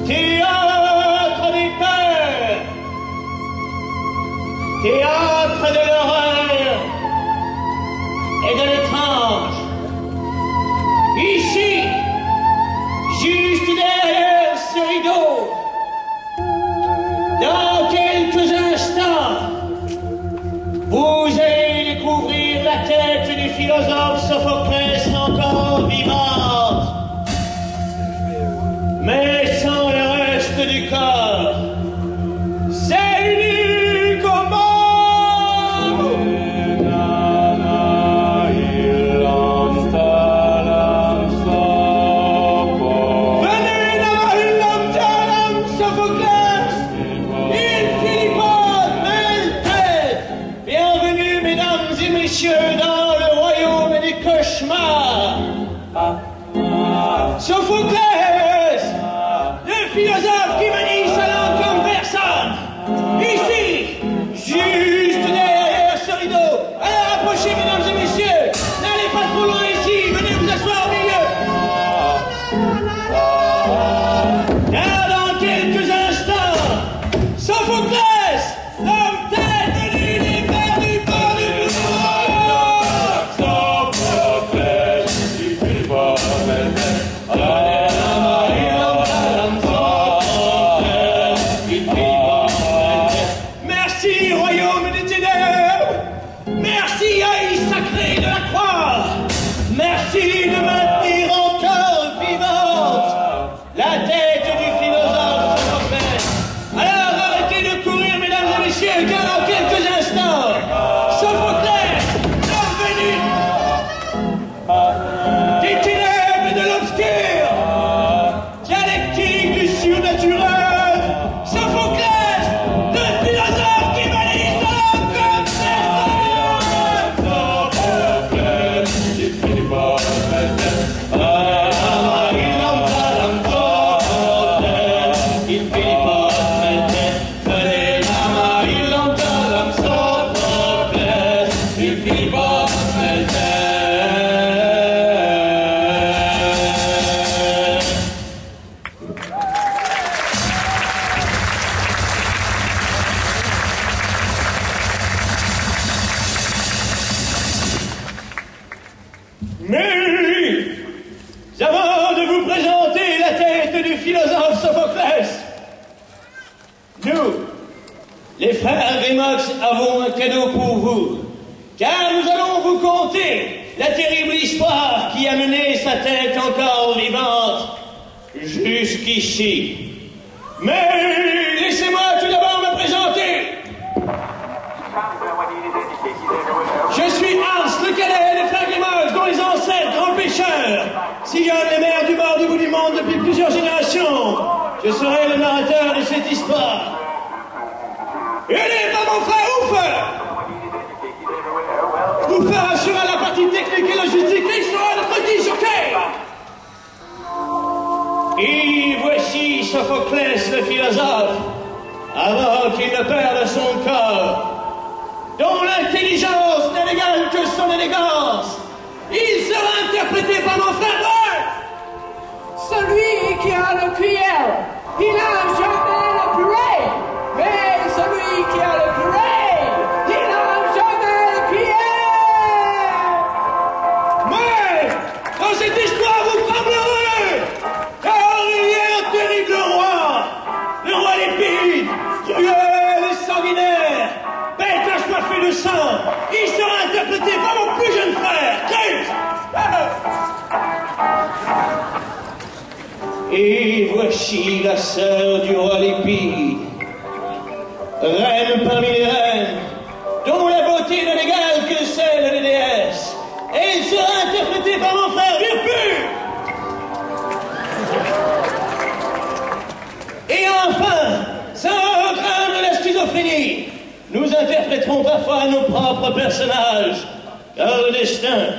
Théâtre des peurs, théâtre de l'horreur et de l'étrange. Ici, juste derrière ce rideau, dans quelques instants, vous allez découvrir la tête du philosophe Sophoclès encore vivante, mais sans le reste du corps. C'est unique au monde. Dans le royaume des cauchemars, Sophoclès, le philosophe qui manie sa langue comme personne, ici, juste derrière ce rideau. Alors approchez, mesdames et messieurs, n'allez pas trop loin ici, venez vous asseoir au milieu. Car dans quelques instants, Sophoclès, l'homme tête de l'univers du bord du merci, royaume des ténèbres. Merci, haï sacrée de la croix. Merci de maintenir encore vivante la tête du philosophe Sophoclès. Alors arrêtez de courir, mesdames et messieurs, car dans quelques instants, Sophoclès, l'homme venu des ténèbres et de l'obscur, dialectique du surnaturel, Sophoclès, le philosophe qui manie sa langue comme personne. Sophoclès, il finit par mais avant de vous présenter la tête du philosophe Sophoclès, nous, les frères Grimox, avons un cadeau pour vous, car nous allons vous conter la terrible histoire qui a mené sa tête encore vivante jusqu'ici. Mais laissez-moi tout d'abord me présenter. Je suis Hans le Cadet des frères Grimox, dont les ancêtres, grands pêcheurs, sillonnent les mers du bord du bout du monde depuis plusieurs générations. Je serai le narrateur de cette histoire. Et n'est pas mon frère Ouffer. Ouffer assurera la partie technique et logistique, et il sera notre disjockey. Et voici Sophoclès le philosophe, avant qu'il ne perde son corps, dont l'intelligence n'est égale que son élégance. Il sera interprété par mon frère Bert. Celui qui a le cuillère, il n'a jamais le purée. Mais celui qui a le purée, il n'a jamais le cuillère. Mais, dans cette histoire, vous tremblerez, car il y a un terrible roi, le roi Lépide, cruel et sanguinaire, bête assoiffée de sang. Il sera interprété par mon plus jeune frère, Cruz. Et voici la sœur du roi Lépide, reine parmi les reines, dont la beauté n'est égale que celle des déesses. Et il sera interprété par mon frère Virpur. Et enfin, sans craindre la schizophrénie, nous interpréterons parfois nos propres personnages, car le destin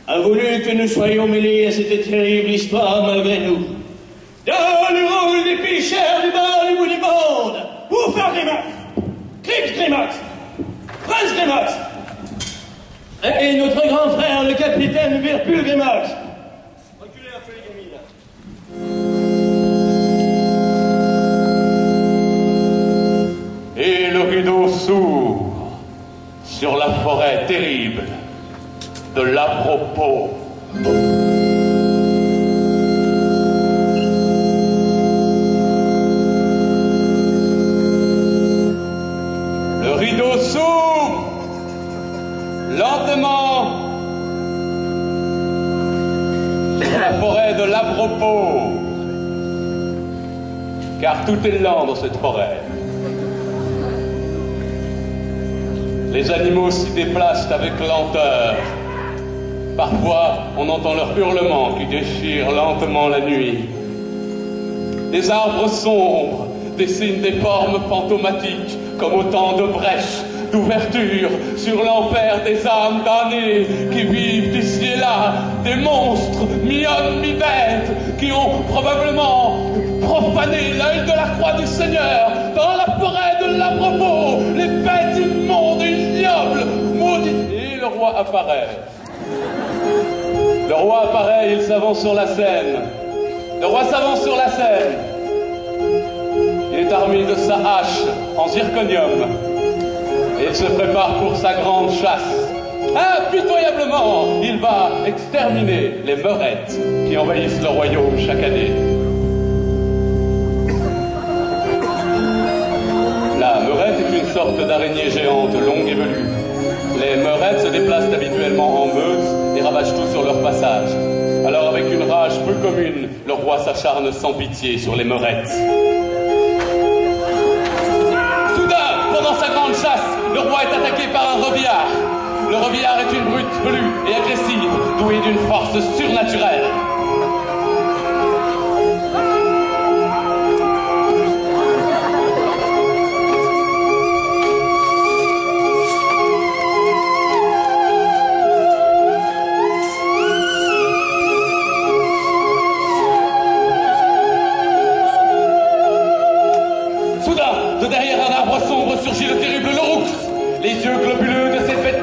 a voulu que nous soyons mêlés à cette terrible histoire malgré nous. Dans le rôle des pêcheurs du bord du bout du monde, Ouffer Grimox, Crix Grimox, Franz Grimox, et notre grand frère, le capitaine Virpur Grimox. Reculez un peu les gamines. sur la forêt terrible de l'Avropos. Le rideau s'ouvre lentement sur la forêt de l'Avropos, car tout est lent dans cette forêt. Les animaux s'y déplacent avec lenteur. Parfois, on entend leur hurlement qui déchire lentement la nuit. Des arbres sombres dessinent des formes fantomatiques, comme autant de brèches, d'ouvertures sur l'enfer des âmes damnées qui vivent ici et là, des monstres, mi-hommes, mi-bêtes, qui ont probablement profané l'œil de la croix du Seigneur dans la forêt de l'Avropos, les bêtes immondes et ignobles, maudites. Et le roi apparaît. Le roi apparaît, il s'avance sur la scène. Le roi s'avance sur la scène. Il est armé de sa hache en zirconium. Et il se prépare pour sa grande chasse. Impitoyablement, il va exterminer les meurettes qui envahissent le royaume chaque année. La meurette est une sorte d'araignée géante, longue et velue. Les meurettes se déplacent habituellement en meute et ravagent tout sur leur passage. Alors, avec une rage peu commune, le roi s'acharne sans pitié sur les meurettes. Soudain, pendant sa grande chasse, le roi est attaqué par un revillard. Le revillard est une brute velue et agressive, douée d'une force surnaturelle. De derrière un arbre sombre surgit le terrible Loroux, les yeux globuleux de cette bête.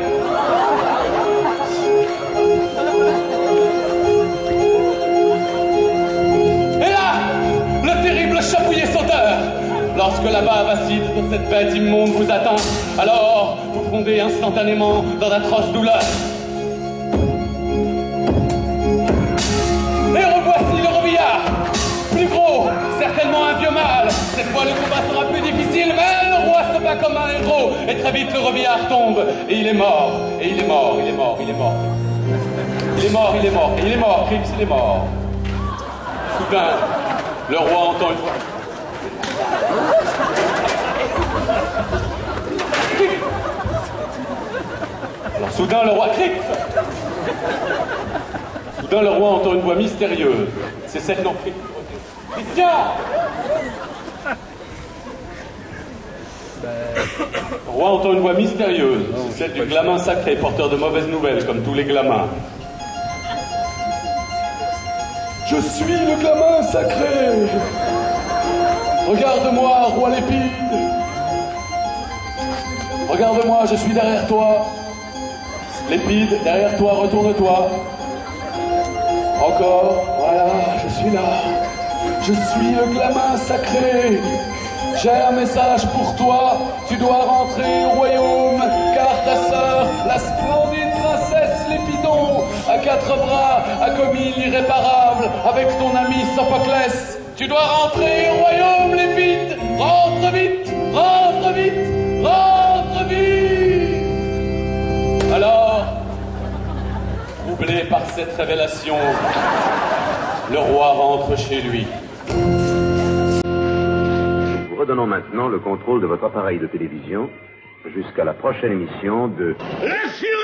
Et là, le terrible chapouillet sauteur. Lorsque la bave acide de cette bête immonde vous atteint, alors vous fondez instantanément dans d'atroces douleurs. Et revoici le revillard, plus gros, certainement un vieux mâle. Cette fois, le combat sera plus difficile, mais le roi se bat comme un héros. Et très vite, le revillard tombe. Et il est mort. Et il est mort, il est mort, il est mort. Il est mort, il est mort. Et il est mort, Crips, il est mort. Soudain, le roi entend une voix. Alors, soudain, le roi Crips. Soudain, le roi entend une voix mystérieuse. C'est celle non Crips. Christian! Le roi entend une voix mystérieuse, c'est celle du glamin sacré, porteur de mauvaises nouvelles, comme tous les glamins. Je suis le glamin sacré. Regarde-moi, roi Lépide. Regarde-moi, je suis derrière toi. Lépide, derrière toi, retourne-toi. Encore, voilà, je suis là. Je suis le glamin sacré. J'ai un message pour toi, tu dois rentrer au royaume, car ta sœur, la splendide princesse Lépidon, à 4 bras, a commis l'irréparable avec ton ami Sophoclès. Tu dois rentrer au royaume, Lépide. Rentre vite, rentre vite, rentre vite. Alors, troublé par cette révélation, le roi rentre chez lui. Redonnons maintenant le contrôle de votre appareil de télévision jusqu'à la prochaine émission de... L'action